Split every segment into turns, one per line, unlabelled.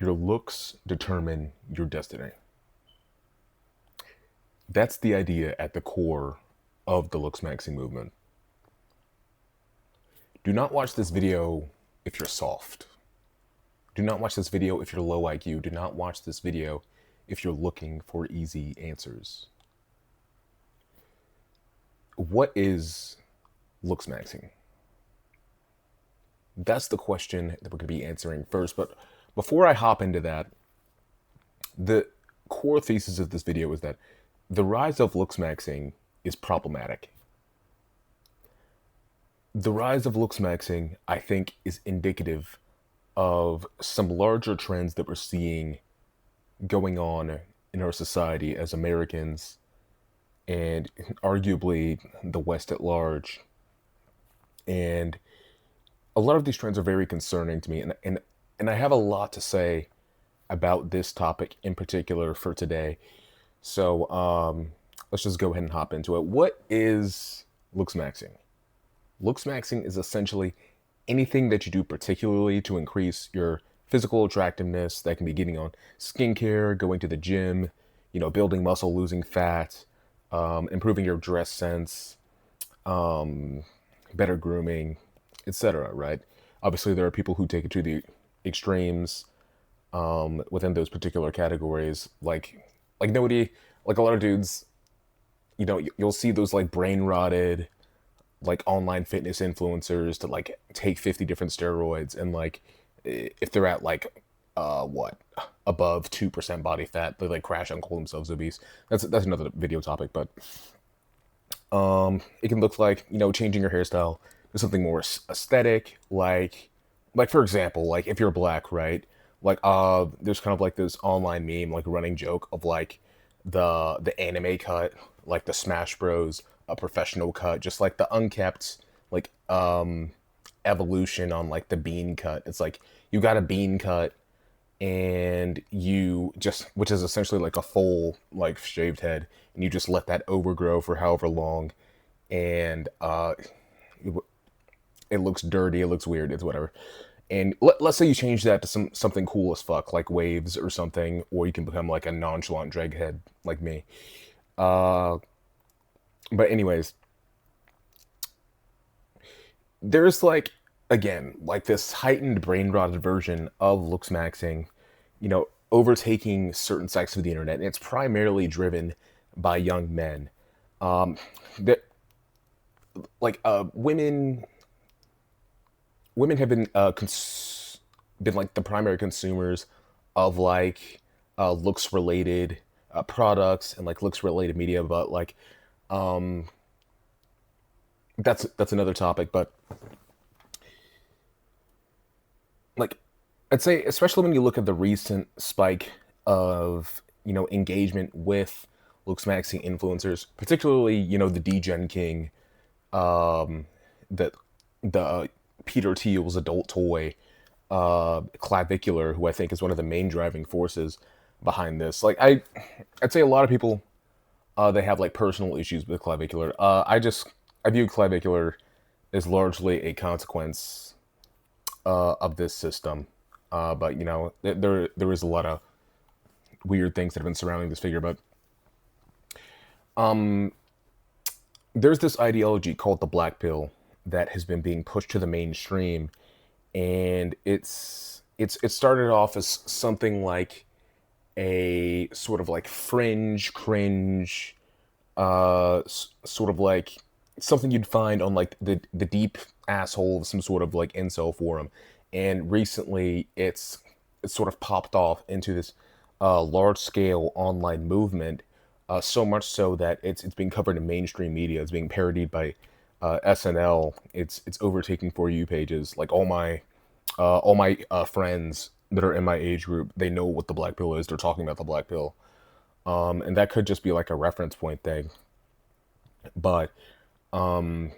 Your looks determine your destiny. That's the idea at the core of the Looksmaxxing movement. Do not watch this video if you're soft. Do not watch this video if you're low IQ. Do not watch this video if you're looking for easy answers. What is Looksmaxxing? That's the question that we're going to be answering first. But before I hop into that, the core thesis of this video is that the rise of Looksmaxxing is problematic. The rise of Looksmaxxing, I think, is indicative of some larger trends that we're seeing going on in our society as Americans and arguably the West at large. And a lot of these trends are very concerning to me, and I have a lot to say about this topic in particular for today. So let's just go ahead and hop into it. What is Looksmaxxing? Looksmaxxing is essentially anything that you do particularly to increase your physical attractiveness. That can be getting on skincare, going to the gym, building muscle, losing fat, improving your dress sense, better grooming, etc. Right? Obviously, there are people who take it to the extremes within those particular categories. Like nobody, like a lot of dudes, you'll see those like brain rotted, like online fitness influencers to like take 50 different steroids, and like if they're at like what above 2% body fat, they like crash and call themselves obese. That's another video topic, but it can look like changing your hairstyle to something more aesthetic, like for example, like if you're black, right? Like there's kind of like this online meme, like running joke of like the anime cut, like the Smash Bros. A professional cut, just like the unkept like evolution on like the bean cut. It's like you got a bean cut and you just, which is essentially like a full like shaved head, and you just let that overgrow for however long, and it looks dirty, it looks weird, it's whatever. And let's say you change that to something cool as fuck, like waves or something, or you can become like a nonchalant draghead like me. But anyways, there's like, again, like this heightened brain rotted version of Looksmaxxing, overtaking certain sites of the internet, and it's primarily driven by young men. That like women have been been like the primary consumers of like looks related products and like looks related media, but like um that's another topic. But like I'd say, especially when you look at the recent spike of engagement with Looksmaxxing influencers, particularly the Degen King, that the Peter Thiel's adult toy, Clavicular, who I think is one of the main driving forces behind this. Like I'd say a lot of people they have like personal issues with Clavicular. I view Clavicular as largely a consequence of this system. But there is a lot of weird things that have been surrounding this figure. But um, there's this ideology called the black pill that has been being pushed to the mainstream, and it started off as something like a sort of like fringe, cringe, sort of like something you'd find on like the deep asshole of some sort of like incel forum. And recently, it's sort of popped off into this large scale online movement. So much so that it's being covered in mainstream media. It's being parodied by SNL. It's overtaking For You pages. Like all my friends that are in my age group, they know what the black pill is. They're talking about the black pill, and that could just be like a reference point thing. But um,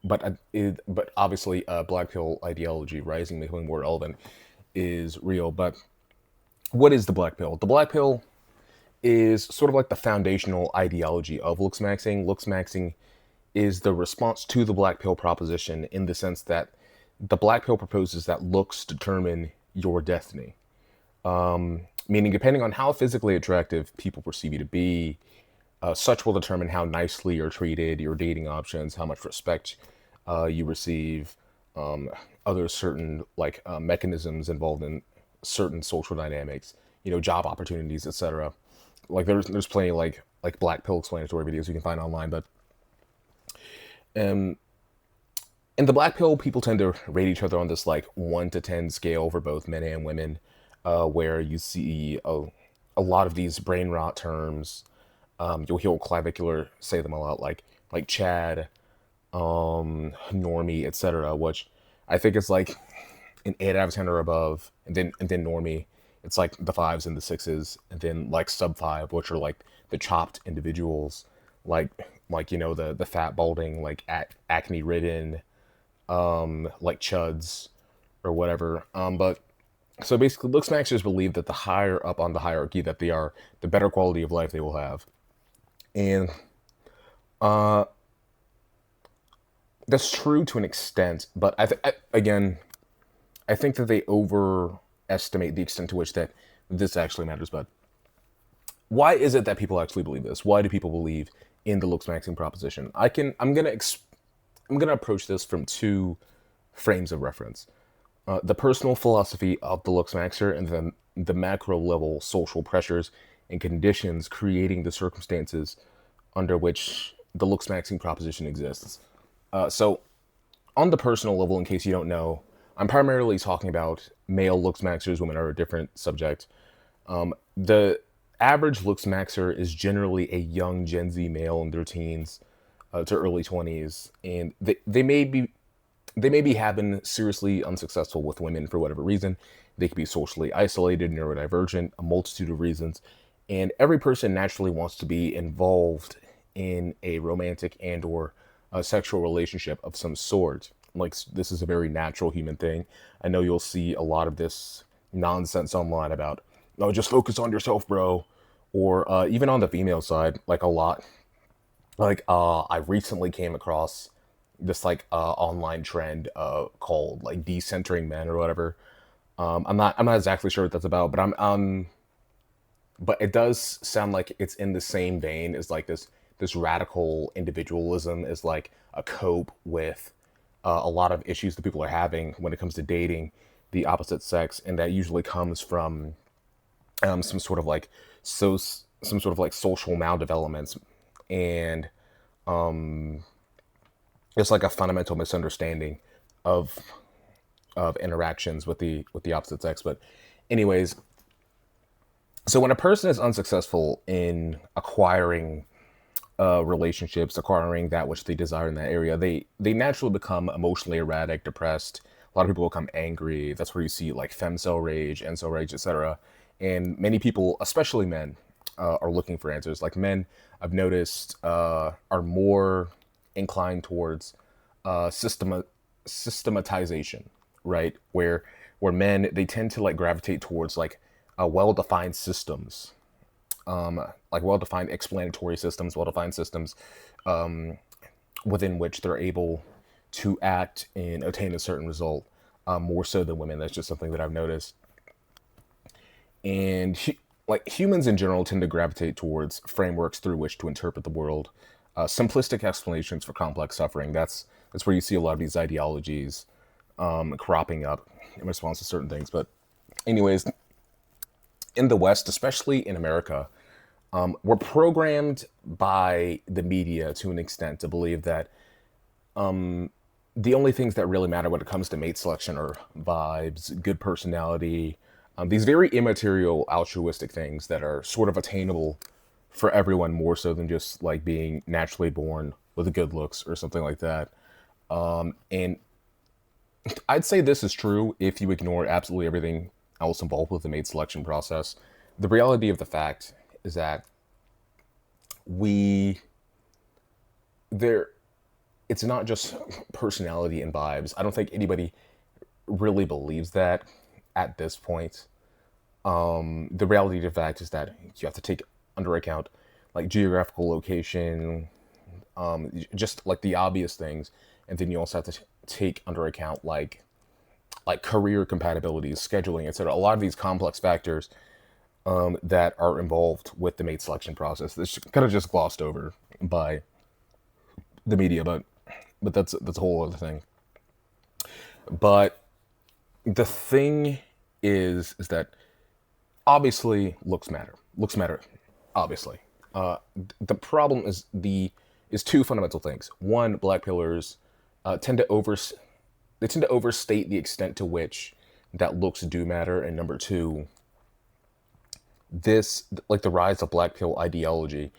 but obviously, black pill ideology rising, becoming more relevant, is real. But what is the black pill? The black pill is sort of like the foundational ideology of Looksmaxxing. Looksmaxxing is the response to the black pill proposition, in the sense that the black pill proposes that looks determine your destiny. Meaning, depending on how physically attractive people perceive you to be, such will determine how nicely you're treated, your dating options, how much respect you receive, um, other certain mechanisms involved in certain social dynamics, job opportunities, etc. Like there's plenty like black pill explanatory videos you can find online, but um, in the black pill, people tend to rate each other on this like 1 to 10 scale for both men and women, where you see a lot of these brain rot terms. You'll hear clavicular say them a lot, like Chad, normie, etc., which I think is like an 8 out of 10 or above, and then normie, it's like the fives and the sixes, and then like sub five, which are like the chopped individuals, like the fat balding like acne ridden, like chuds or whatever. But so basically, Looksmaxxers believe that the higher up on the hierarchy that they are, the better quality of life they will have, and uh, that's true to an extent. But again, I think that they overestimate the extent to which that this actually matters. But why is it that people actually believe this? Why do people believe in the Looksmaxxing proposition? I'm gonna approach this from two frames of reference: the personal philosophy of the Looksmaxxer, and then the macro level social pressures and conditions creating the circumstances under which the Looksmaxxing proposition exists. So, on the personal level, in case you don't know, I'm primarily talking about male Looksmaxxers. Women are a different subject. The average Looksmaxxer is generally a young Gen Z male in their teens to early 20s, and they may be having seriously unsuccessful with women for whatever reason. They could be socially isolated, neurodivergent, a multitude of reasons. And every person naturally wants to be involved in a romantic and or a sexual relationship of some sort. Like this is a very natural human thing. I know you'll see a lot of this nonsense online about, no, just focus on yourself, bro. Or even on the female side, like a lot. Like I recently came across this like online trend called like decentering men or whatever. I'm not exactly sure what that's about, but but it does sound like it's in the same vein as like this radical individualism is like a cope with a lot of issues that people are having when it comes to dating the opposite sex, and that usually comes from some sort of like some sort of like social maldevelopments, and it's like a fundamental misunderstanding of interactions with the opposite sex. But anyways, so when a person is unsuccessful in acquiring relationships, acquiring that which they desire in that area, they naturally become emotionally erratic, depressed. A lot of people become angry. That's where you see like femcel rage, incel rage, etc. And many people, especially men, are looking for answers. Like men, I've noticed, are more inclined towards systematization, right? Where men, they tend to like gravitate towards like well-defined systems, like well-defined explanatory systems, well-defined systems within which they're able to act and attain a certain result, more so than women. That's just something that I've noticed. And like humans in general tend to gravitate towards frameworks through which to interpret the world, simplistic explanations for complex suffering. That's where you see a lot of these ideologies cropping up in response to certain things. But anyways, in the West, especially in America, we're programmed by the media to an extent to believe that the only things that really matter when it comes to mate selection are vibes, good personality, these very immaterial altruistic things that are sort of attainable for everyone more so than just like being naturally born with good looks or something like that. And I'd say this is true if you ignore absolutely everything else involved with the mate selection process. The reality of the fact is that we there it's not just personality and vibes. I don't think anybody really believes that at this point. The reality of the fact is that you have to take under account like geographical location, just like the obvious things, and then you also have to take under account like like career compatibility, scheduling, etc. A lot of these complex factors that are involved with the mate selection process that's kind of just glossed over by the media, but that's a whole other thing. But the thing is that obviously looks matter. Looks matter, obviously. The problem is two fundamental things. One, black pillars tend to they tend to overstate the extent to which that looks do matter, and number two, this like the rise of black pill ideology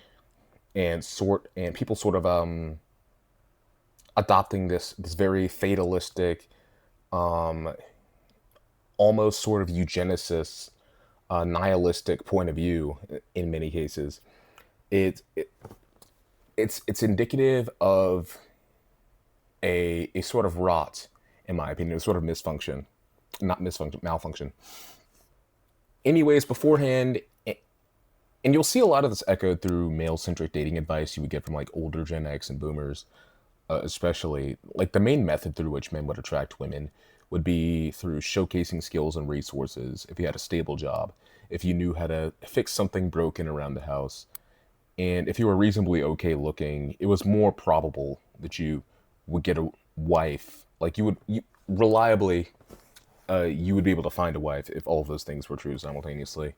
and people sort of adopting this very fatalistic, um, almost sort of eugenicist, nihilistic point of view in many cases. It, it it's indicative of a sort of rot, in my opinion, a sort of misfunction, not misfunction, malfunction. Anyways, beforehand, and you'll see a lot of this echoed through male-centric dating advice you would get from like older Gen X and Boomers, especially. Like the main method through which men would attract women would be through showcasing skills and resources. If you had a stable job, if you knew how to fix something broken around the house, and if you were reasonably okay looking, it was more probable that you would get a wife. Like you reliably, you would be able to find a wife if all of those things were true simultaneously.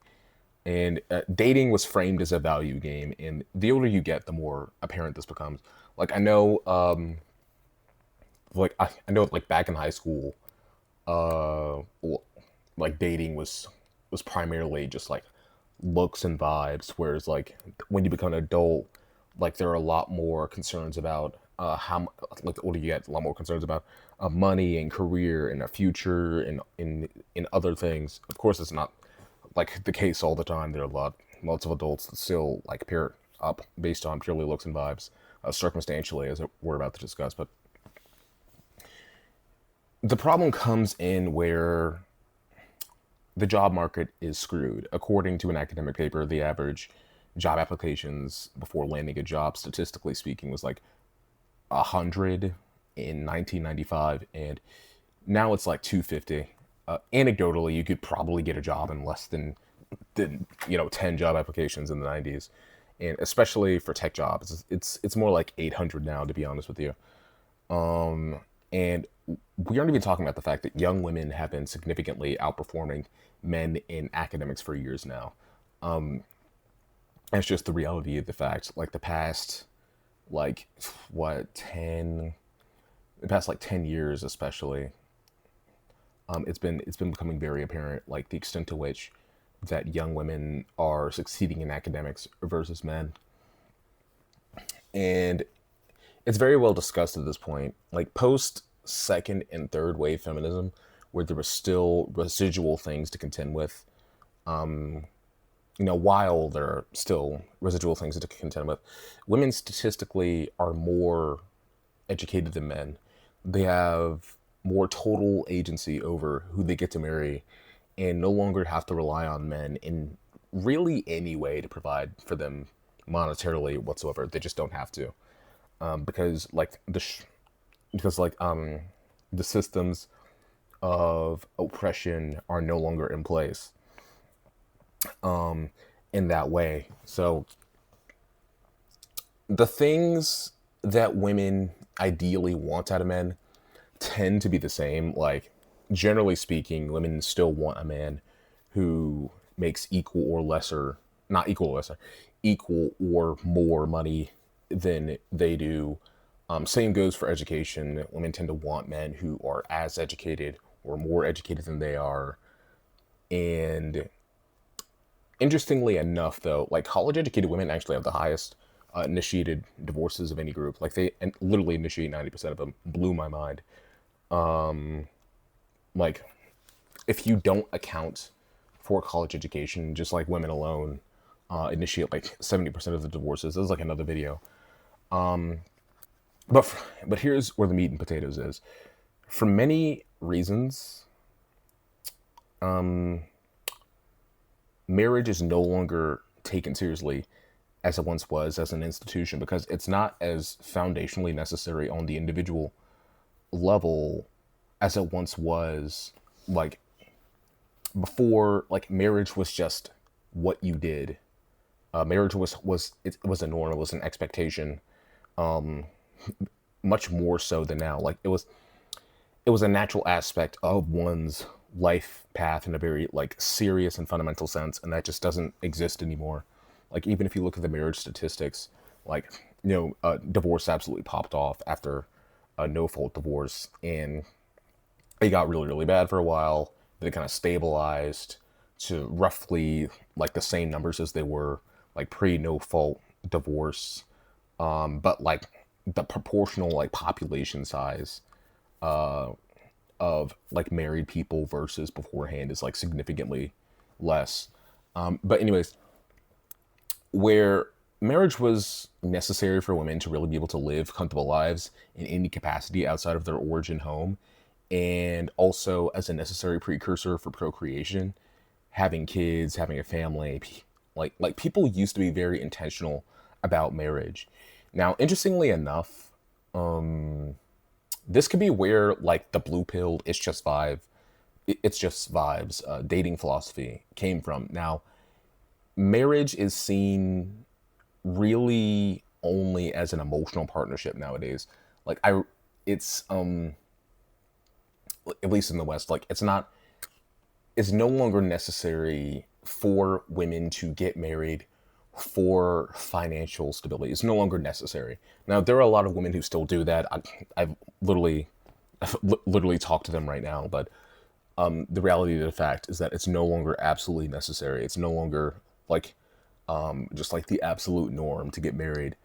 And dating was framed as a value game, and the older you get, the more apparent this becomes. Like I know, I know, like back in high school, like dating was primarily just like looks and vibes, whereas like when you become an adult, like there are a lot more concerns about like the older you get, a lot more concerns about money and career and a future and in other things. Of course, it's not like the case all the time. There are lots of adults that still like pair up based on purely looks and vibes, circumstantially, as we're about to discuss. But the problem comes in where the job market is screwed. According to an academic paper, the average job applications before landing a job, statistically speaking, was like 100 in 1995, and now it's like 250. Anecdotally, you could probably get a job in less than 10 job applications in the 90s, and especially for tech jobs, it's more like 800 now, to be honest with you. And we aren't even talking about the fact that young women have been significantly outperforming men in academics for years now. That's just the reality of the fact. Like the past, like what 10, the past like 10 years, especially, it's been becoming very apparent, like the extent to which that young women are succeeding in academics versus men, and it's very well discussed at this point. Like post second and third wave feminism, where there were still residual things to contend with. While there are still residual things to contend with, women statistically are more educated than men. They have more total agency over who they get to marry and no longer have to rely on men in really any way to provide for them monetarily whatsoever. They just don't have to. Because like the systems of oppression are no longer in place in that way. So the things that women ideally want out of men tend to be the same. Like generally speaking, women still want a man who makes equal or lesser, not equal or lesser, equal or more money than they do. Same goes for education. Women tend to want men who are as educated or more educated than they are. And interestingly enough, though, like college educated women actually have the highest initiated divorces of any group. Like they literally initiate 90% of them. Blew my mind. Like if you don't account for college education, just like women alone initiate like 70% of the divorces. This is like another video. But here's where the meat and potatoes is. For many reasons, marriage is no longer taken seriously as it once was as an institution because it's not as foundationally necessary on the individual level as it once was. Like before, like marriage was just what you did. Marriage was a norm, it was an expectation, much more so than now. Like it was a natural aspect of one's life path in a very like serious and fundamental sense, and that just doesn't exist anymore. Like even if you look at the marriage statistics, like divorce absolutely popped off after a no fault divorce, and it got really really bad for a while. Then it kind of stabilized to roughly like the same numbers as they were like pre no fault divorce, but like the proportional like population size of like married people versus beforehand is like significantly less. But anyways, where marriage was necessary for women to really be able to live comfortable lives in any capacity outside of their origin home, and also as a necessary precursor for procreation, having kids, having a family, like people used to be very intentional about marriage. Now, interestingly enough, this could be where like the blue pill, it's just vibes, dating philosophy came from. Now, marriage is seen really only as an emotional partnership nowadays. Like it's at least in the West, like it's no longer necessary for women to get married for financial stability. It's no longer necessary. Now, there are a lot of women who still do that. I've literally, literally talked to them right now, but the reality of the fact is that it's no longer absolutely necessary. It's no longer like just like the absolute norm to get married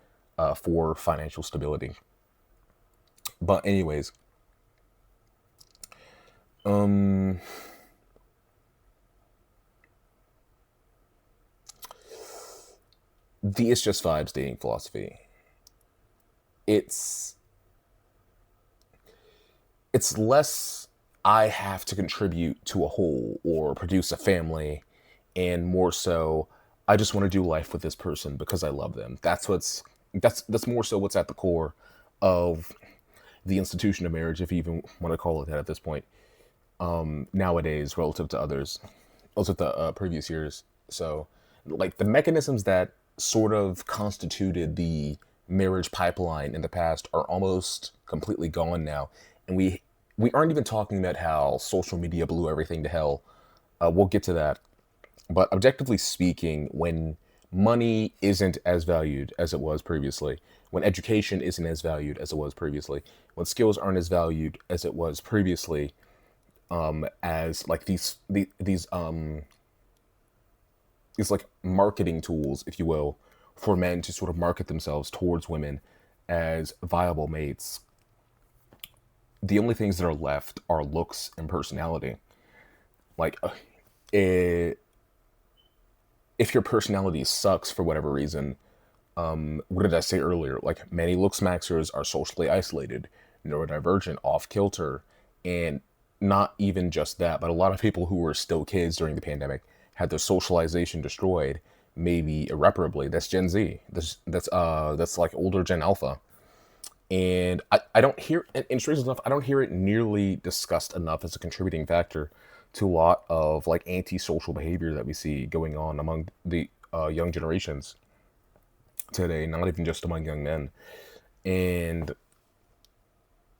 for financial stability. But anyways, um, the It's Just Vibes dating philosophy. It's it's less I have to contribute to a whole or produce a family, and more so I just want to do life with this person because I love them. That's more so what's at the core of the institution of marriage, if you even want to call it that at this point, nowadays relative to others, also to previous years. So, like the mechanisms that sort of constituted the marriage pipeline in the past are almost completely gone now, and we aren't even talking about how social media blew everything to hell. We'll get to that, but objectively speaking, when money isn't as valued as it was previously, when education isn't as valued as it was previously, when skills aren't as valued as it was previously, as like these like marketing tools, if you will, for men to sort of market themselves towards women as viable mates, the only things that are left are looks and personality. Like, it, if your personality sucks for whatever reason, what did I say earlier? Like, many looksmaxers are socially isolated, neurodivergent, off kilter, and not even just that, but a lot of people who were still kids during the pandemic had their socialization destroyed, maybe irreparably. That's Gen Z. That's like older Gen Alpha. And I don't hear, and strangely enough, I don't hear it nearly discussed enough as a contributing factor to a lot of like antisocial behavior that we see going on among the young generations today, not even just among young men. And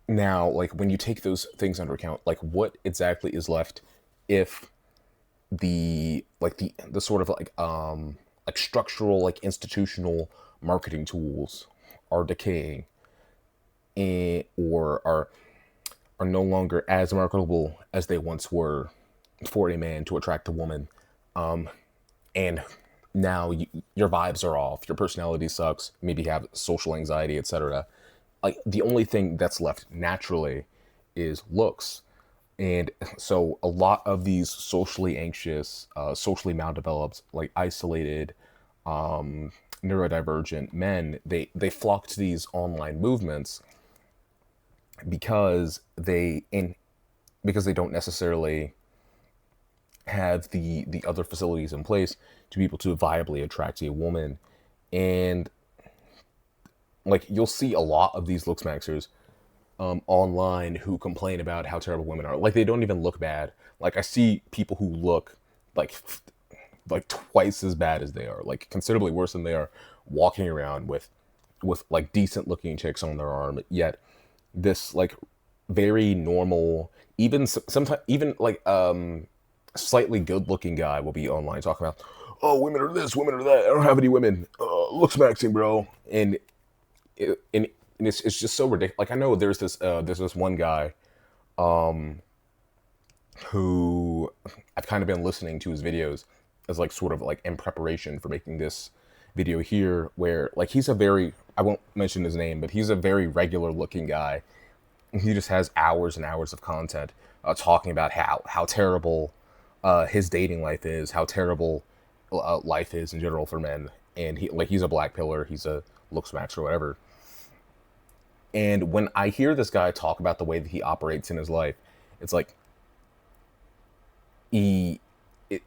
now, like when you take those things under account, like what exactly is left if the sort of like structural like institutional marketing tools are decaying, or are no longer as marketable as they once were for a man to attract a woman. And now your vibes are off, your personality sucks, maybe you have social anxiety, etc. Like the only thing that's left naturally is looks. And so a lot of these socially anxious, socially maldeveloped, like isolated, neurodivergent men, they flock to these online movements because because they don't necessarily have the other facilities in place to be able to viably attract a woman. And like you'll see a lot of these looksmaxers online who complain about how terrible women are. Like they don't even look bad. Like I see people who look like like twice as bad as they are, like considerably worse than they are, walking around with like decent looking chicks on their arm. Yet this like very normal, even sometimes even like slightly good looking guy will be online talking about, oh, women are this, women are that. I don't have any women. Looks maxing, bro. And it's just so ridiculous. Like I know there's this one guy who I've kind of been listening to his videos as like sort of like in preparation for making this video here, where like he's a very, I won't mention his name, but he's a very regular looking guy. He just has hours and hours of content talking about how terrible his dating life is, how terrible life is in general for men, and he's a black pillar, he's a looks max or whatever. And when I hear this guy talk about the way that he operates in his life, it's like he it,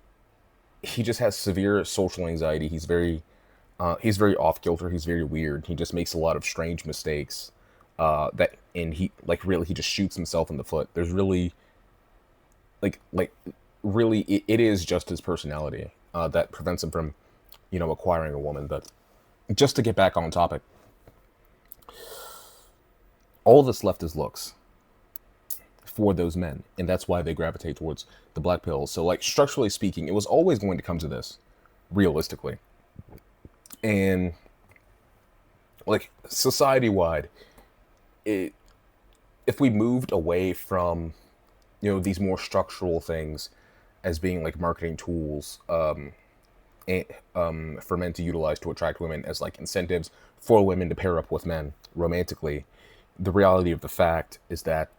he just has severe social anxiety. He's very off kilter. He's very weird. He just makes a lot of strange mistakes. And he like really he just shoots himself in the foot. There's really like really it is just his personality that prevents him from acquiring a woman. But just to get back on topic, all that's left is looks for those men, and that's why they gravitate towards the black pill. So like structurally speaking, it was always going to come to this, realistically. And like society wide, it if we moved away from these more structural things as being like marketing tools, for men to utilize to attract women as like incentives for women to pair up with men romantically, the reality of the fact is that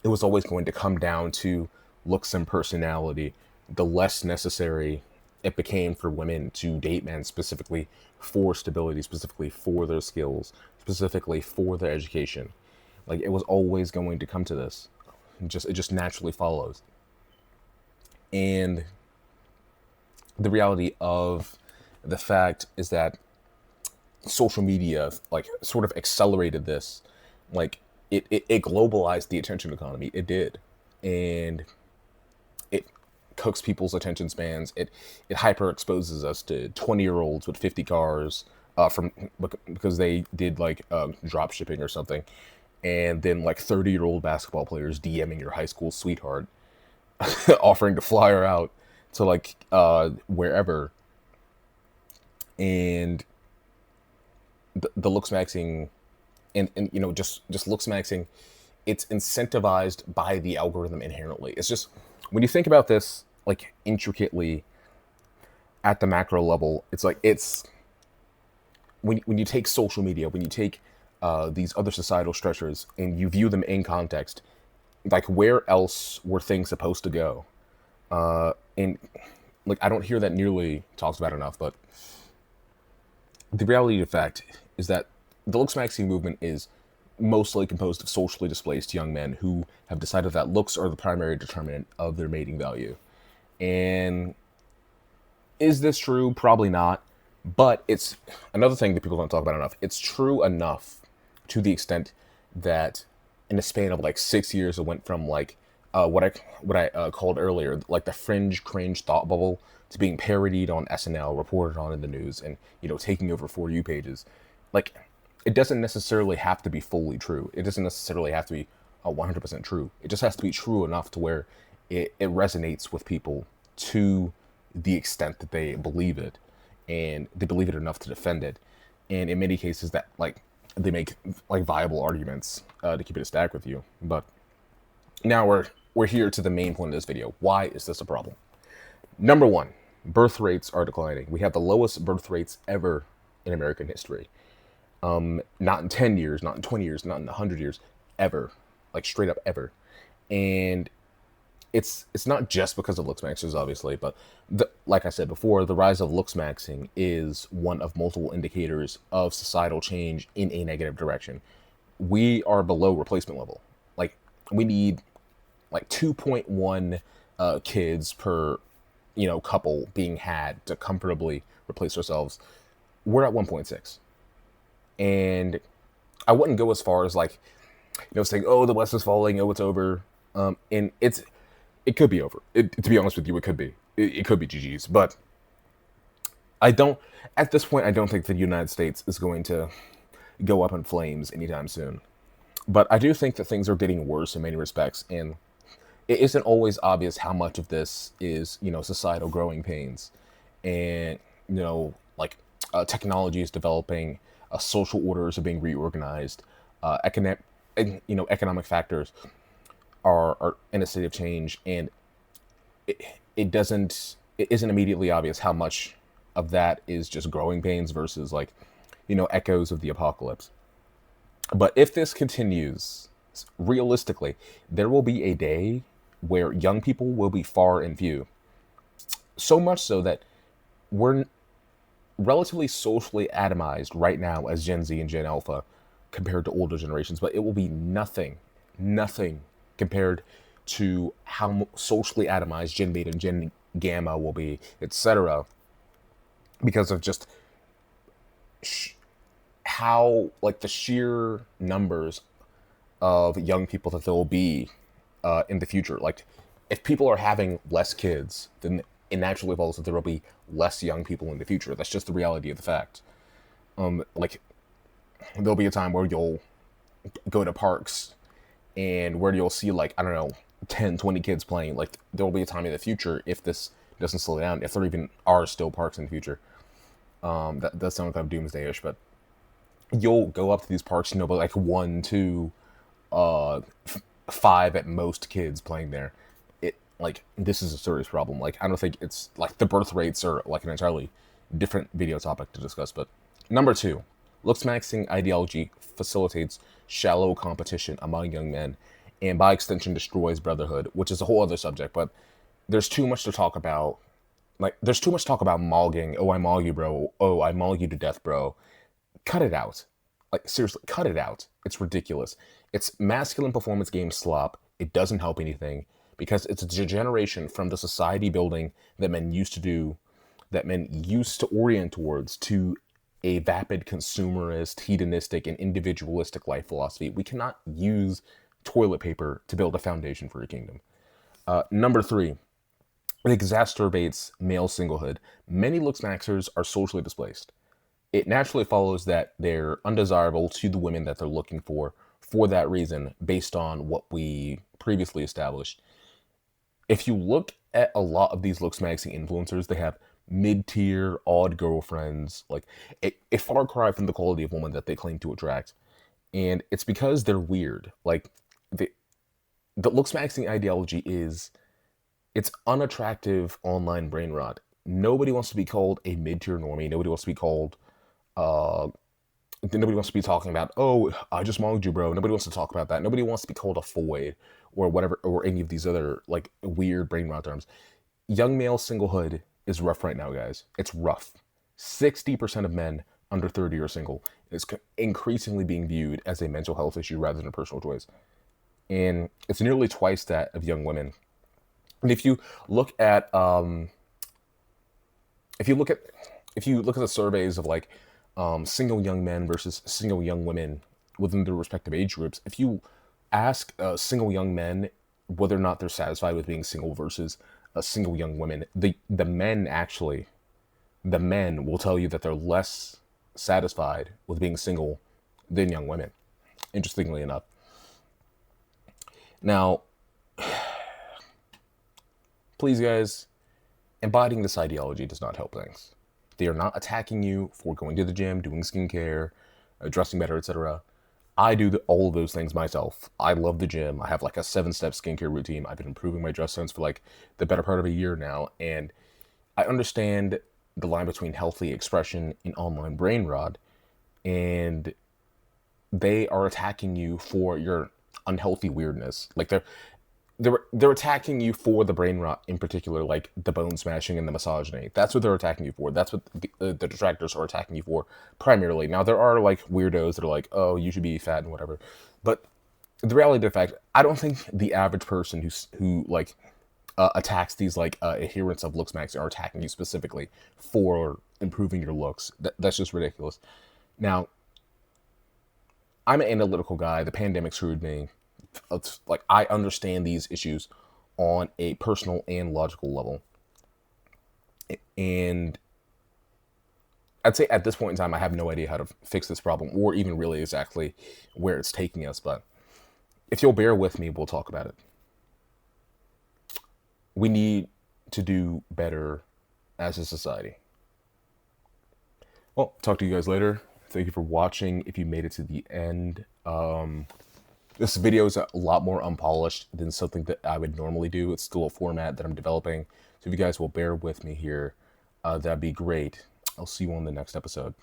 it was always going to come down to looks and personality. The less necessary it became for women to date men specifically for stability, specifically for their skills, specifically for their education. Like it was always going to come to this. It just naturally follows. And the reality of the fact is that social media like sort of accelerated this. Like it globalized the attention economy. It did. And it cooks people's attention spans. It hyper exposes us to 20-year-olds with 50 cars from because they did like drop shipping or something, and then like 30-year-old basketball players DMing your high school sweetheart, offering to fly her out to like wherever. And the looks maxing and just looks maxing, it's incentivized by the algorithm inherently. It's just when you think about this like intricately at the macro level, it's like it's when you take social media, when you take these other societal structures and you view them in context, like where else were things supposed to go? And like I don't hear that nearly talked about enough, but the reality of the fact is that the looks maxing movement is mostly composed of socially displaced young men who have decided that looks are the primary determinant of their mating value. And is this true? Probably not. But it's another thing that people don't talk about enough. It's true enough to the extent that in a span of like 6 years, it went from like what I called earlier, like the fringe cringe thought bubble, to being parodied on SNL, reported on in the news, and taking over For You pages. Like it doesn't necessarily have to be fully true. It doesn't necessarily have to be 100% true. It just has to be true enough to where it resonates with people to the extent that they believe it, and they believe it enough to defend it. And in many cases, that like they make like viable arguments to keep it a stack with you. But now we're here to the main point of this video. Why is this a problem? Number one, birth rates are declining. We have the lowest birth rates ever in American history. Not in 10 years, not in 20 years, not in 100 years, ever. Like straight up ever. And it's not just because of looks maxers, obviously, but like I said before, the rise of looks maxing is one of multiple indicators of societal change in a negative direction. We are below replacement level. Like we need like 2.1 kids per couple being had to comfortably replace ourselves. We're at 1.6. And I wouldn't go as far as like saying, "Oh, the West is falling. Oh, it's over." And it could be over. To be honest with you, it could be. It could be GG's. But I don't. At this point, I don't think the United States is going to go up in flames anytime soon. But I do think that things are getting worse in many respects, and it isn't always obvious how much of this is, societal growing pains, and like technology is developing, social orders are being reorganized, economic factors are in a state of change, and it isn't immediately obvious how much of that is just growing pains versus like, echoes of the apocalypse. But if this continues, realistically, there will be a day where young people will be far and few. So much so that we're relatively socially atomized right now as Gen Z and Gen Alpha compared to older generations, but it will be nothing compared to how socially atomized Gen Beta and Gen Gamma will be, etc., because of just how, like, the sheer numbers of young people that there will be in the future. Like, if people are having less kids, then it naturally follows that there will be less young people in the future. That's just the reality of the fact. Like, there'll be a time where you'll go to parks and where you'll see, like, I don't know, 10, 20 kids playing. Like, there will be a time in the future, if this doesn't slow down, if there even are still parks in the future. That does sound kind of doomsday-ish, but you'll go up to these parks, but like one, two, five at most kids playing there. Like, this is a serious problem. Like, I don't think it's like the birth rates are like an entirely different video topic to discuss. But number two, looksmaxxing ideology facilitates shallow competition among young men, and by extension destroys brotherhood, which is a whole other subject. But there's too much to talk about. Like, there's too much talk about mogging. Oh, I mog you, bro. Oh, I mog you to death, bro. Cut it out. Like, seriously, cut it out. It's ridiculous. It's masculine performance game slop. It doesn't help anything because it's a degeneration from the society building that men used to do, that men used to orient towards, to a vapid consumerist, hedonistic, and individualistic life philosophy. We cannot use toilet paper to build a foundation for a kingdom. Number three, it exacerbates male singlehood. Many looksmaxers are socially displaced. It naturally follows that they're undesirable to the women that they're looking for that reason, based on what we previously established. If you look at a lot of these looksmaxxing influencers, they have mid-tier, odd girlfriends, like a far cry from the quality of woman that they claim to attract. And it's because they're weird. Like, the looksmaxxing ideology it's unattractive online brain rot. Nobody wants to be called a mid-tier normie. Nobody wants to be called nobody wants to be talking about, oh, I just mogged you, bro. Nobody wants to talk about that. Nobody wants to be called a foid or whatever, or any of these other like weird brain rot terms. Young male singlehood is rough right now, guys. It's rough. 60% of men under 30 are single. It's increasingly being viewed as a mental health issue rather than a personal choice. And it's nearly twice that of young women. And if you look at if you look at the surveys of like single young men versus single young women within their respective age groups, if you ask single young men whether or not they're satisfied with being single versus single young women, the men will tell you that they're less satisfied with being single than young women, interestingly enough. Now, please, guys, embodying this ideology does not help things. They are not attacking you for going to the gym, doing skincare, dressing better, etc. I do all of those things myself. I love the gym. I have like a 7-step skincare routine. I've been improving my dress sense for like the better part of a year now. And I understand the line between healthy expression and online brain rot. And they are attacking you for your unhealthy weirdness. Like, they're attacking you for the brain rot in particular, like the bone smashing and the misogyny. That's what they're attacking you for. That's what the detractors are attacking you for primarily. Now, there are like weirdos that are like, oh, you should be fat and whatever. But the reality of the fact, I don't think the average person who like attacks these like adherents of Looksmaxxing are attacking you specifically for improving your looks. That's just ridiculous. Now, I'm an analytical guy. The pandemic screwed me. It's like I understand these issues on a personal and logical level. And I'd say at this point in time, I have no idea how to fix this problem or even really exactly where it's taking us. But if you'll bear with me, we'll talk about it. We need to do better as a society. Well, talk to you guys later. Thank you for watching. If you made it to the end, this video is a lot more unpolished than something that I would normally do. It's still a format that I'm developing. So if you guys will bear with me here, that'd be great. I'll see you on the next episode.